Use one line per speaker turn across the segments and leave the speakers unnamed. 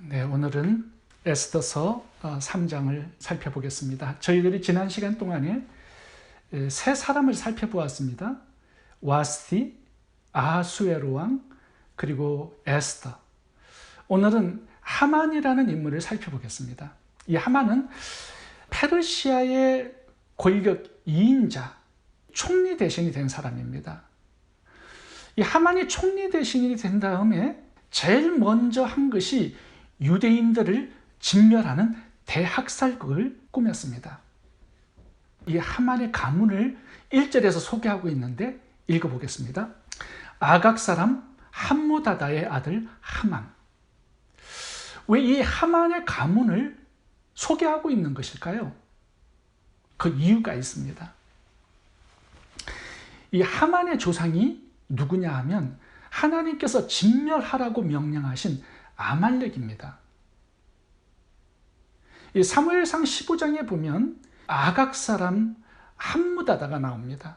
네, 오늘은 에스더서 3장을 살펴보겠습니다. 저희들이 지난 시간 동안에 세 사람을 살펴보았습니다. 와스티, 아하수에로 왕, 그리고 에스더. 오늘은 하만이라는 인물을 살펴보겠습니다. 이 하만은 페르시아의 권력 2인자, 총리 대신이 된 사람입니다. 이 하만이 총리 대신이 된 다음에 제일 먼저 한 것이 유대인들을 진멸하는 대학살극을 꾸몄습니다. 이 하만의 가문을 1절에서 소개하고 있는데 읽어보겠습니다. 아각 사람 함무다다의 아들 하만. 왜 이 하만의 가문을 소개하고 있는 것일까요? 그 이유가 있습니다. 이 하만의 조상이 누구냐 하면 하나님께서 진멸하라고 명령하신 아말렉입니다. 이 사무엘상 15장에 보면 아각 사람 함무다다가 나옵니다.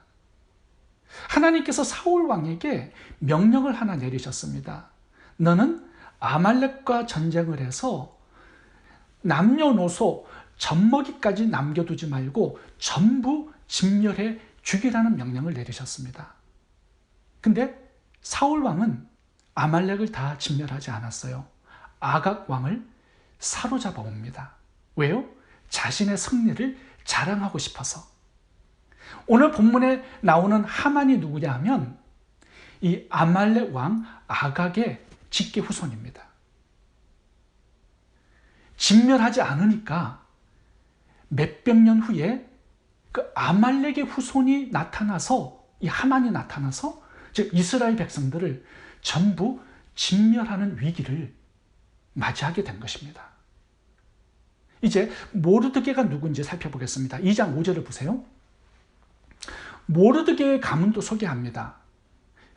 하나님께서 사울 왕에게 명령을 하나 내리셨습니다. 너는 아말렉과 전쟁을 해서 남녀노소 젖먹이까지 남겨두지 말고 전부 진멸해 죽이라는 명령을 내리셨습니다. 근데 사울 왕은 아말렉을 다 진멸하지 않았어요. 아각 왕을 사로잡아 옵니다. 왜요? 자신의 승리를 자랑하고 싶어서. 오늘 본문에 나오는 하만이 누구냐 하면 이 아말렉 왕 아각의 직계 후손입니다. 진멸하지 않으니까 몇백 년 후에 그 아말렉의 후손이 나타나서, 이 하만이 나타나서 즉 이스라엘 백성들을 전부 진멸하는 위기를 맞이하게 된 것입니다. 이제 모르드게가 누군지 살펴보겠습니다. 2장 5절을 보세요. 모르드게의 가문도 소개합니다.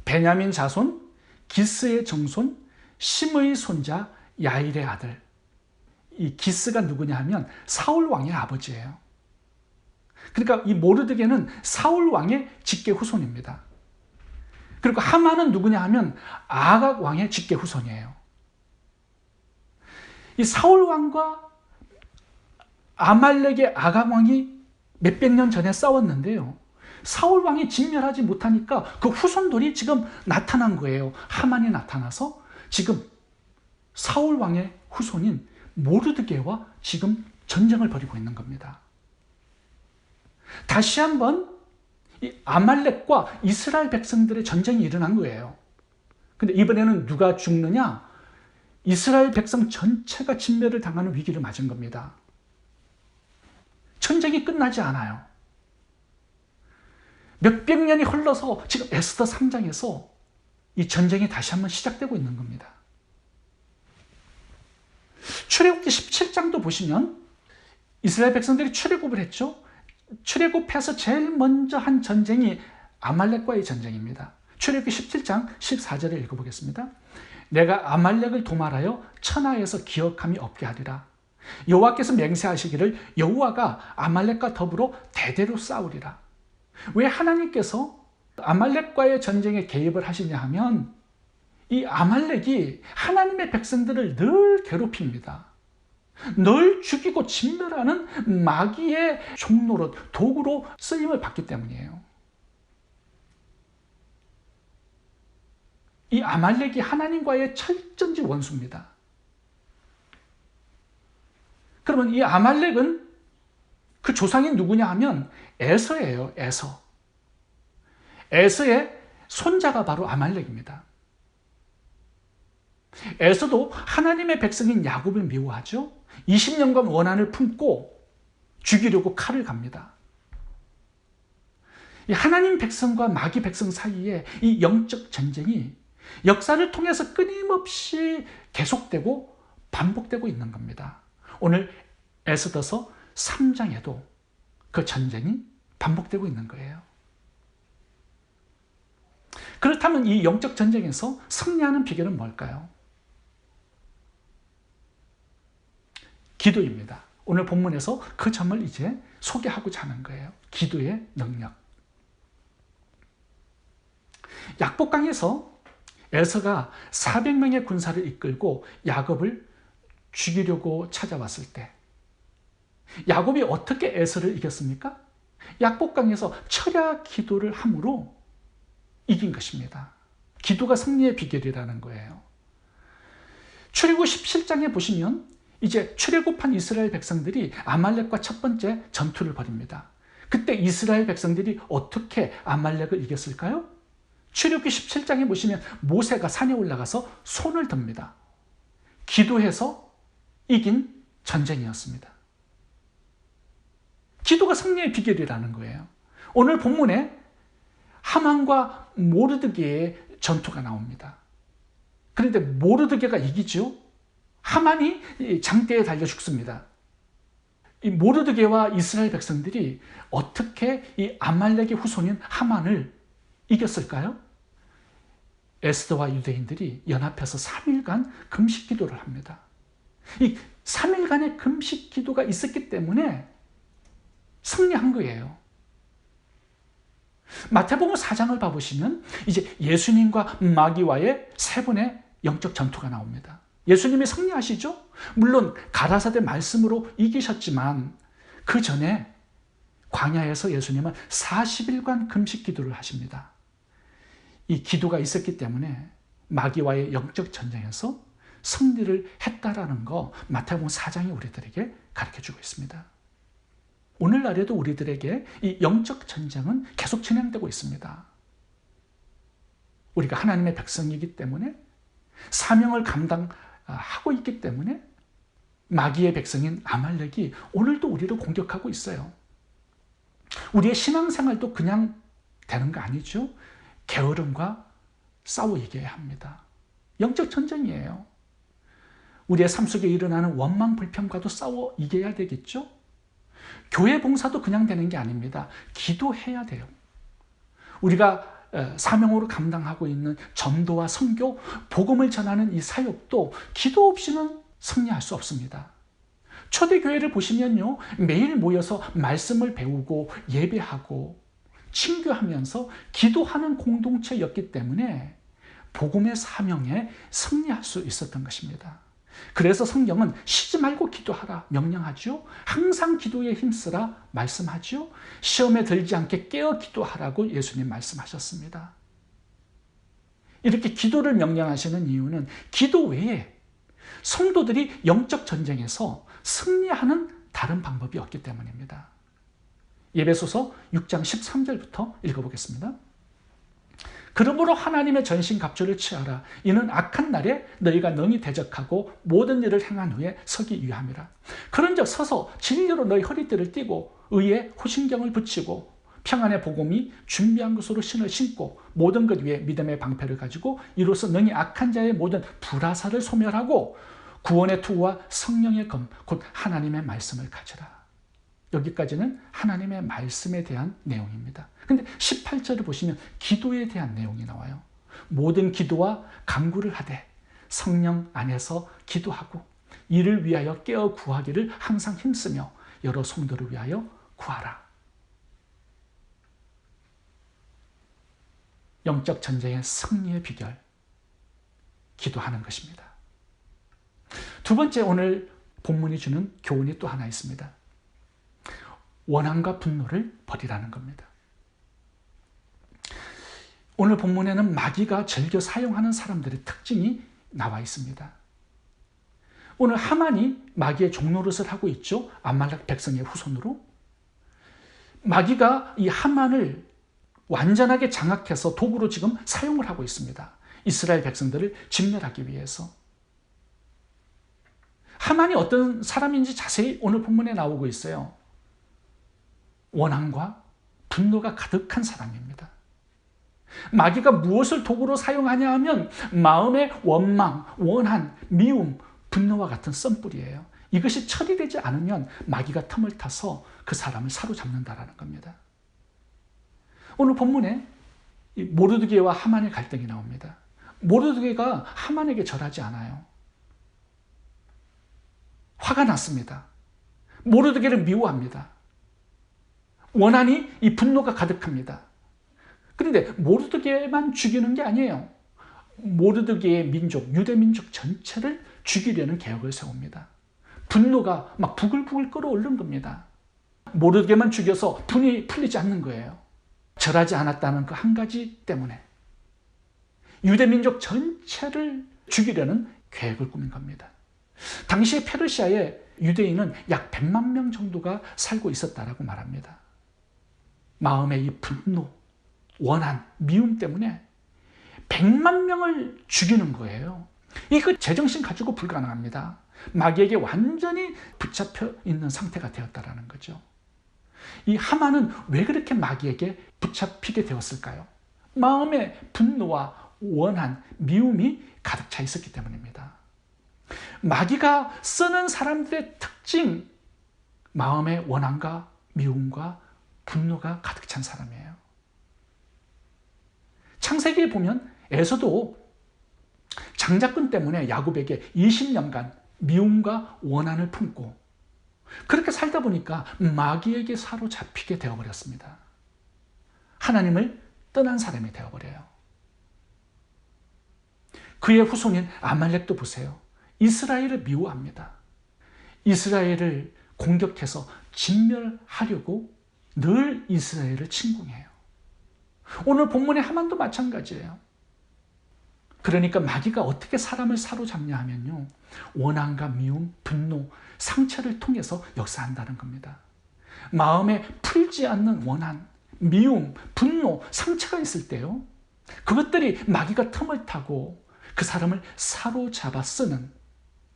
베냐민 자손, 기스의 정손, 심의 손자 야일의 아들. 이 기스가 누구냐 하면 사울 왕의 아버지예요. 그러니까 이 모르드게는 사울 왕의 직계 후손입니다. 그리고 하만은 누구냐 하면 아각 왕의 직계 후손이에요. 이 사울 왕과 아말렉의 아각 왕이 몇백 년 전에 싸웠는데요. 사울 왕이 진멸하지 못하니까 그 후손들이 지금 나타난 거예요. 하만이 나타나서 지금 사울 왕의 후손인 모르드게와 지금 전쟁을 벌이고 있는 겁니다. 다시 한번 이 아말렉과 이스라엘 백성들의 전쟁이 일어난 거예요. 근데 이번에는 누가 죽느냐? 이스라엘 백성 전체가 진멸을 당하는 위기를 맞은 겁니다. 전쟁이 끝나지 않아요. 몇백 년이 흘러서 지금 에스더 3장에서 이 전쟁이 다시 한번 시작되고 있는 겁니다. 출애굽기 17장도 보시면 이스라엘 백성들이 출애굽을 했죠. 출애굽해서 제일 먼저 한 전쟁이 아말렉과의 전쟁입니다. 출애굽기 17장 14절을 읽어보겠습니다. 내가 아말렉을 도말하여 천하에서 기억함이 없게 하리라. 여호와께서 맹세하시기를 여호와가 아말렉과 더불어 대대로 싸우리라. 왜 하나님께서 아말렉과의 전쟁에 개입을 하시냐 하면 이 아말렉이 하나님의 백성들을 늘 괴롭힙니다. 늘 죽이고 진멸하는 마귀의 종로로, 도구로 쓰임을 받기 때문이에요. 이 아말렉이 하나님과의 철전지 원수입니다. 그러면 이 아말렉은 그 조상이 누구냐 하면 에서예요. 에서. 에서의 손자가 바로 아말렉입니다. 에서도 하나님의 백성인 야곱을 미워하죠. 20년간 원한을 품고 죽이려고 칼을 갑니다. 이 하나님 백성과 마귀 백성 사이에 이 영적 전쟁이 역사를 통해서 끊임없이 계속되고 반복되고 있는 겁니다. 오늘 에스더서 3장에도 그 전쟁이 반복되고 있는 거예요. 그렇다면 이 영적 전쟁에서 승리하는 비결은 뭘까요? 기도입니다. 오늘 본문에서 그 점을 이제 소개하고자 하는 거예요. 기도의 능력. 약복강에서 에서가 400명의 군사를 이끌고 야곱을 죽이려고 찾아왔을 때 야곱이 어떻게 에서를 이겼습니까? 약복강에서 철야 기도를 함으로 이긴 것입니다. 기도가 승리의 비결이라는 거예요. 출애굽 17장에 보시면 이제 출애굽한 이스라엘 백성들이 아말렉과 첫 번째 전투를 벌입니다. 그때 이스라엘 백성들이 어떻게 아말렉을 이겼을까요? 출애굽기 17장에 보시면 모세가 산에 올라가서 손을 듭니다. 기도해서 이긴 전쟁이었습니다. 기도가 승리의 비결이라는 거예요. 오늘 본문에 하만과 모르드게의 전투가 나옵니다. 그런데 모르드게가 이기죠. 하만이 장대에 달려 죽습니다. 이 모르드게와 이스라엘 백성들이 어떻게 이 아말렉의 후손인 하만을 이겼을까요? 에스더와 유대인들이 연합해서 3일간 금식 기도를 합니다. 이 3일간의 금식 기도가 있었기 때문에 승리한 거예요. 마태복음 4장을 봐보시면 이제 예수님과 마귀와의 세 번의 영적 전투가 나옵니다. 예수님이 승리하시죠? 물론 가라사대 말씀으로 이기셨지만 그 전에 광야에서 예수님은 40일간 금식 기도를 하십니다. 이 기도가 있었기 때문에 마귀와의 영적 전쟁에서 승리를 했다라는 거 마태복음 4장이 우리들에게 가르쳐주고 있습니다. 오늘날에도 우리들에게 이 영적 전쟁은 계속 진행되고 있습니다. 우리가 하나님의 백성이기 때문에 사명을 감당하고 있기 때문에 마귀의 백성인 아말렉이 오늘도 우리를 공격하고 있어요. 우리의 신앙생활도 그냥 되는 거 아니죠? 게으름과 싸워 이겨야 합니다. 영적 전쟁이에요. 우리의 삶 속에 일어나는 원망 불평과도 싸워 이겨야 되겠죠? 교회 봉사도 그냥 되는 게 아닙니다. 기도해야 돼요. 우리가 사명으로 감당하고 있는 전도와 선교, 복음을 전하는 이 사역도 기도 없이는 승리할 수 없습니다. 초대교회를 보시면요, 매일 모여서 말씀을 배우고 예배하고 친교하면서 기도하는 공동체였기 때문에 복음의 사명에 승리할 수 있었던 것입니다. 그래서 성경은 쉬지 말고 기도하라 명령하죠. 항상 기도에 힘쓰라 말씀하죠. 시험에 들지 않게 깨어 기도하라고 예수님 말씀하셨습니다. 이렇게 기도를 명령하시는 이유는 기도 외에 성도들이 영적 전쟁에서 승리하는 다른 방법이 없기 때문입니다. 에베소서 6장 13절부터 읽어보겠습니다. 그러므로 하나님의 전신갑주를 취하라. 이는 악한 날에 너희가 능히 대적하고 모든 일을 행한 후에 서기 위함이라. 그런즉 서서 진리로 너희 허리띠를 띠고 의에 호신경을 붙이고 평안의 복음이 준비한 것으로 신을 신고 모든 것 위에 믿음의 방패를 가지고 이로써 능히 악한 자의 모든 불화살을 소멸하고 구원의 투구와 성령의 검 곧 하나님의 말씀을 가지라. 여기까지는 하나님의 말씀에 대한 내용입니다. 근데 18절을 보시면 기도에 대한 내용이 나와요. 모든 기도와 간구를 하되 성령 안에서 기도하고 이를 위하여 깨어 구하기를 항상 힘쓰며 여러 성도를 위하여 구하라. 영적 전쟁의 승리의 비결, 기도하는 것입니다. 두 번째, 오늘 본문이 주는 교훈이 또 하나 있습니다. 원한과 분노를 버리라는 겁니다. 오늘 본문에는 마귀가 즐겨 사용하는 사람들의 특징이 나와 있습니다. 오늘 하만이 마귀의 종노릇을 하고 있죠. 아말렉 백성의 후손으로. 마귀가 이 하만을 완전하게 장악해서 도구로 지금 사용을 하고 있습니다. 이스라엘 백성들을 진멸하기 위해서. 하만이 어떤 사람인지 자세히 오늘 본문에 나오고 있어요. 원한과 분노가 가득한 사람입니다. 마귀가 무엇을 도구로 사용하냐 하면 마음의 원망, 원한, 미움, 분노와 같은 썬뿌리예요. 이것이 처리되지 않으면 마귀가 틈을 타서 그 사람을 사로잡는다라는 겁니다. 오늘 본문에 모르드게와 하만의 갈등이 나옵니다. 모르드게가 하만에게 절하지 않아요. 화가 났습니다. 모르드게를 미워합니다. 원한이 이 분노가 가득합니다. 그런데 모르드게만 죽이는 게 아니에요. 모르드게의 민족, 유대 민족 전체를 죽이려는 계획을 세웁니다. 분노가 막 부글부글 끓어오르는 겁니다. 모르게만 죽여서 분이 풀리지 않는 거예요. 절하지 않았다는 그 한 가지 때문에 유대민족 전체를 죽이려는 계획을 꾸민 겁니다. 당시 페르시아에 유대인은 약 100만 명 정도가 살고 있었다라고 말합니다. 마음의 이 분노, 원한, 미움 때문에 100만 명을 죽이는 거예요. 이거 제정신 가지고 불가능합니다. 마귀에게 완전히 붙잡혀 있는 상태가 되었다라는 거죠. 이 하만은 왜 그렇게 마귀에게 붙잡히게 되었을까요? 마음의 분노와 원한, 미움이 가득 차 있었기 때문입니다. 마귀가 쓰는 사람들의 특징, 마음의 원한과 미움과 분노가 가득 찬 사람이에요. 창세기에 보면 에서도 장자권 때문에 야곱에게 20년간 미움과 원한을 품고 그렇게 살다 보니까 마귀에게 사로잡히게 되어버렸습니다. 하나님을 떠난 사람이 되어버려요. 그의 후손인 아말렉도 보세요. 이스라엘을 미워합니다. 이스라엘을 공격해서 진멸하려고 늘 이스라엘을 침공해요. 오늘 본문의 하만도 마찬가지예요. 그러니까 마귀가 어떻게 사람을 사로잡냐 하면요, 원한과 미움, 분노, 상처를 통해서 역사한다는 겁니다. 마음에 풀지 않는 원한, 미움, 분노, 상처가 있을 때요, 그것들이 마귀가 틈을 타고 그 사람을 사로잡아 쓰는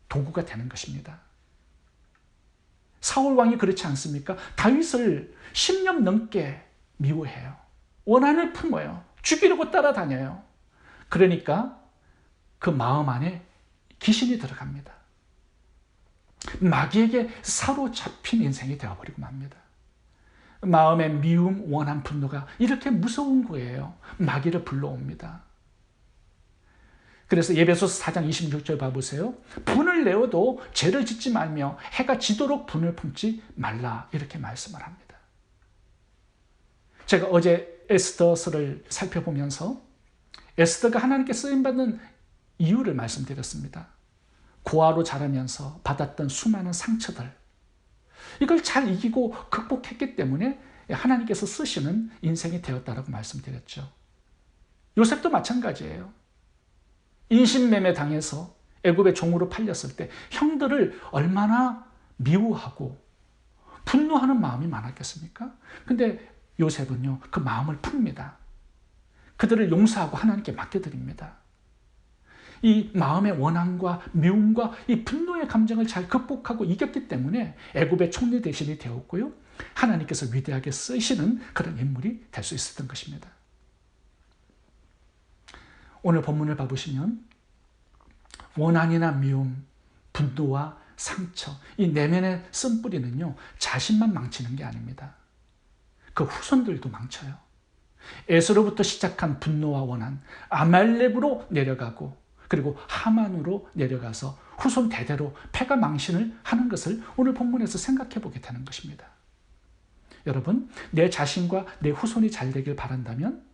도구가 되는 것입니다. 사울 왕이 그렇지 않습니까? 다윗을 10년 넘게 미워해요. 원한을 품어요. 죽이려고 따라다녀요. 그러니까 그 마음 안에 귀신이 들어갑니다. 마귀에게 사로잡힌 인생이 되어버리고 맙니다. 마음의 미움, 원한, 분노가 이렇게 무서운 거예요. 마귀를 불러옵니다. 그래서 에베소서 4장 26절 봐보세요. 분을 내어도 죄를 짓지 말며 해가 지도록 분을 품지 말라, 이렇게 말씀을 합니다. 제가 어제 에스더서를 살펴보면서 에스더가 하나님께 쓰임받는 이유를 말씀드렸습니다. 고아로 자라면서 받았던 수많은 상처들, 이걸 잘 이기고 극복했기 때문에 하나님께서 쓰시는 인생이 되었다라고 말씀드렸죠. 요셉도 마찬가지예요. 인신매매 당해서 애굽의 종으로 팔렸을 때 형들을 얼마나 미워하고 분노하는 마음이 많았겠습니까? 근데 요셉은요, 그 마음을 풉니다. 그들을 용서하고 하나님께 맡겨드립니다. 이 마음의 원한과 미움과 이 분노의 감정을 잘 극복하고 이겼기 때문에 애굽의 총리 대신이 되었고요, 하나님께서 위대하게 쓰시는 그런 인물이 될 수 있었던 것입니다. 오늘 본문을 봐보시면 원한이나 미움, 분노와 상처, 이 내면의 쓴뿌리는요, 자신만 망치는 게 아닙니다. 그 후손들도 망쳐요. 에서로부터 시작한 분노와 원한, 아말렉으로 내려가고 그리고 하만으로 내려가서 후손 대대로 패가 망신을 하는 것을 오늘 본문에서 생각해 보게 되는 것입니다. 여러분, 내 자신과 내 후손이 잘 되길 바란다면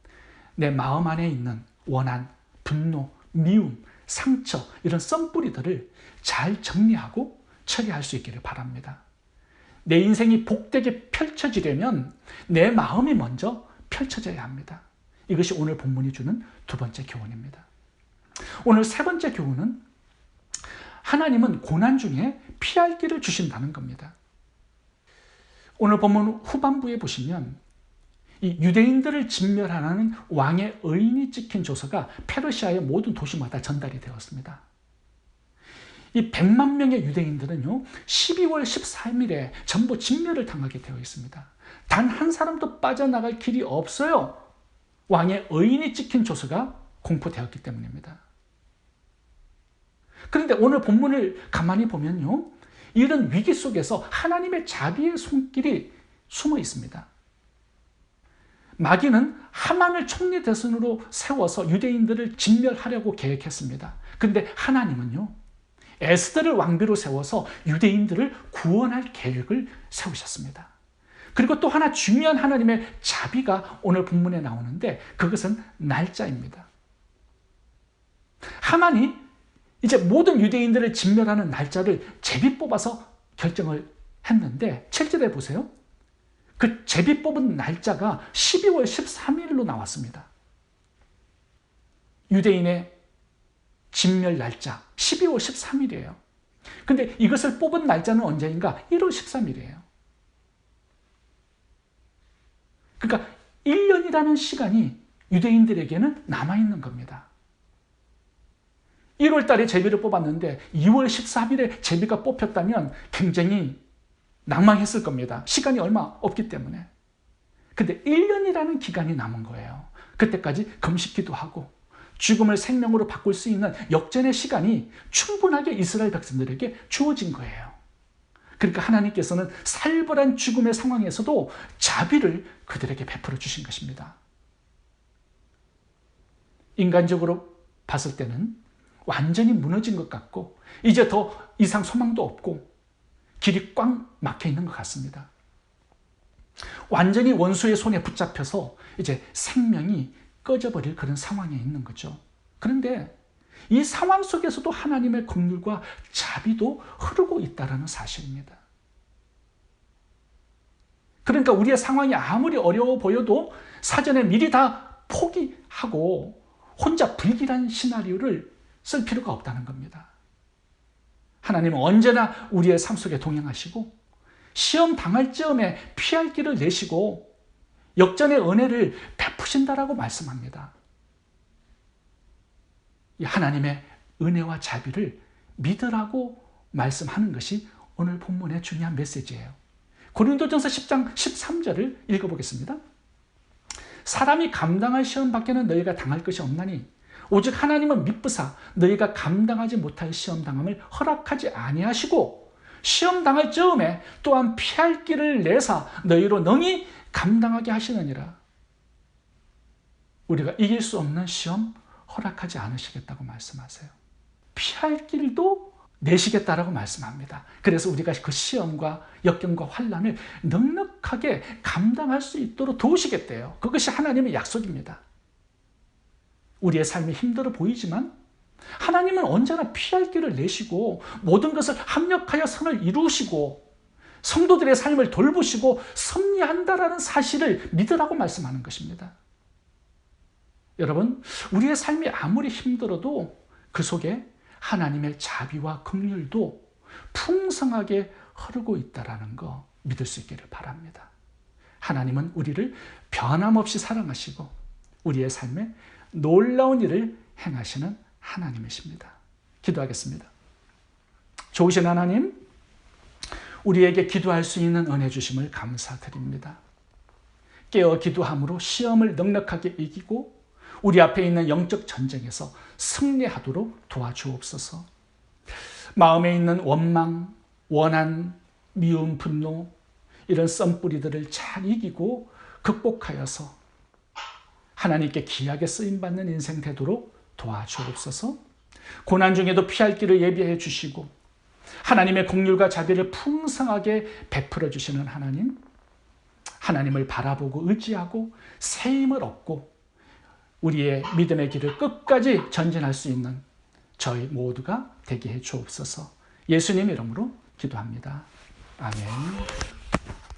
내 마음 안에 있는 원한, 분노, 미움, 상처, 이런 썬뿌리들을 잘 정리하고 처리할 수 있기를 바랍니다. 내 인생이 복되게 펼쳐지려면 내 마음이 먼저 펼쳐져야 합니다. 이것이 오늘 본문이 주는 두 번째 교훈입니다. 오늘 세 번째 교훈은 하나님은 고난 중에 피할 길을 주신다는 겁니다. 오늘 본문 후반부에 보시면 이 유대인들을 진멸하는 왕의 의인이 찍힌 조서가 페르시아의 모든 도시마다 전달이 되었습니다. 이 100만 명의 유대인들은요, 12월 13일에 전부 진멸을 당하게 되어 있습니다. 단 한 사람도 빠져나갈 길이 없어요. 왕의 의인이 찍힌 조서가 공포되었기 때문입니다. 그런데 오늘 본문을 가만히 보면요, 이런 위기 속에서 하나님의 자비의 손길이 숨어 있습니다. 마귀는 하만을 총리 대선으로 세워서 유대인들을 진멸하려고 계획했습니다. 그런데 하나님은요, 에스더를 왕비로 세워서 유대인들을 구원할 계획을 세우셨습니다. 그리고 또 하나 중요한 하나님의 자비가 오늘 본문에 나오는데 그것은 날짜입니다. 하만이 이제 모든 유대인들을 진멸하는 날짜를 제비 뽑아서 결정을 했는데 7절에 보세요. 그 제비 뽑은 날짜가 12월 13일로 나왔습니다. 유대인의 진멸 날짜 12월 13일이에요. 근데 이것을 뽑은 날짜는 언제인가? 1월 13일이에요. 그러니까 1년이라는 시간이 유대인들에게는 남아있는 겁니다. 1월 달에 제비를 뽑았는데 2월 13일에 제비가 뽑혔다면 굉장히 낭망했을 겁니다. 시간이 얼마 없기 때문에. 근데 1년이라는 기간이 남은 거예요. 그때까지 금식기도 하고 죽음을 생명으로 바꿀 수 있는 역전의 시간이 충분하게 이스라엘 백성들에게 주어진 거예요. 그러니까 하나님께서는 살벌한 죽음의 상황에서도 자비를 그들에게 베풀어 주신 것입니다. 인간적으로 봤을 때는 완전히 무너진 것 같고 이제 더 이상 소망도 없고 길이 꽉 막혀 있는 것 같습니다. 완전히 원수의 손에 붙잡혀서 이제 생명이 꺼져버릴 그런 상황에 있는 거죠. 그런데 이 상황 속에서도 하나님의 긍휼과 자비도 흐르고 있다는 사실입니다. 그러니까 우리의 상황이 아무리 어려워 보여도 사전에 미리 다 포기하고 혼자 불길한 시나리오를 쓸 필요가 없다는 겁니다. 하나님은 언제나 우리의 삶 속에 동행하시고 시험 당할 즈음에 피할 길을 내시고 역전의 은혜를 베푸신다라고 말씀합니다. 이 하나님의 은혜와 자비를 믿으라고 말씀하는 것이 오늘 본문의 중요한 메시지예요. 고린도전서 10장 13절을 읽어보겠습니다. 사람이 감당할 시험 밖에는 너희가 당할 것이 없나니 오직 하나님은 미쁘사 너희가 감당하지 못할 시험 당함을 허락하지 아니하시고 시험 당할 즈음에 또한 피할 길을 내사 너희로 능히 감당하게 하시느니라. 우리가 이길 수 없는 시험 허락하지 않으시겠다고 말씀하세요. 피할 길도 내시겠다라고 말씀합니다. 그래서 우리가 그 시험과 역경과 환난을 넉넉하게 감당할 수 있도록 도우시겠대요. 그것이 하나님의 약속입니다. 우리의 삶이 힘들어 보이지만 하나님은 언제나 피할 길을 내시고 모든 것을 합력하여 선을 이루시고 성도들의 삶을 돌보시고 섭리한다라는 사실을 믿으라고 말씀하는 것입니다. 여러분, 우리의 삶이 아무리 힘들어도 그 속에 하나님의 자비와 긍휼도 풍성하게 흐르고 있다는 거 믿을 수 있기를 바랍니다. 하나님은 우리를 변함없이 사랑하시고 우리의 삶에 놀라운 일을 행하시는 하나님이십니다. 기도하겠습니다. 좋으신 하나님, 우리에게 기도할 수 있는 은혜 주심을 감사드립니다. 깨어 기도함으로 시험을 넉넉하게 이기고 우리 앞에 있는 영적 전쟁에서 승리하도록 도와주옵소서. 마음에 있는 원망, 원한, 미움, 분노 이런 썬뿌리들을 잘 이기고 극복하여서 하나님께 귀하게 쓰임받는 인생 되도록 도와주옵소서. 고난 중에도 피할 길을 예비해 주시고 하나님의 긍휼과 자비를 풍성하게 베풀어 주시는 하나님, 하나님을 바라보고 의지하고 새 힘을 얻고 우리의 믿음의 길을 끝까지 전진할 수 있는 저희 모두가 되게 해 주옵소서. 예수님 이름으로 기도합니다. 아멘.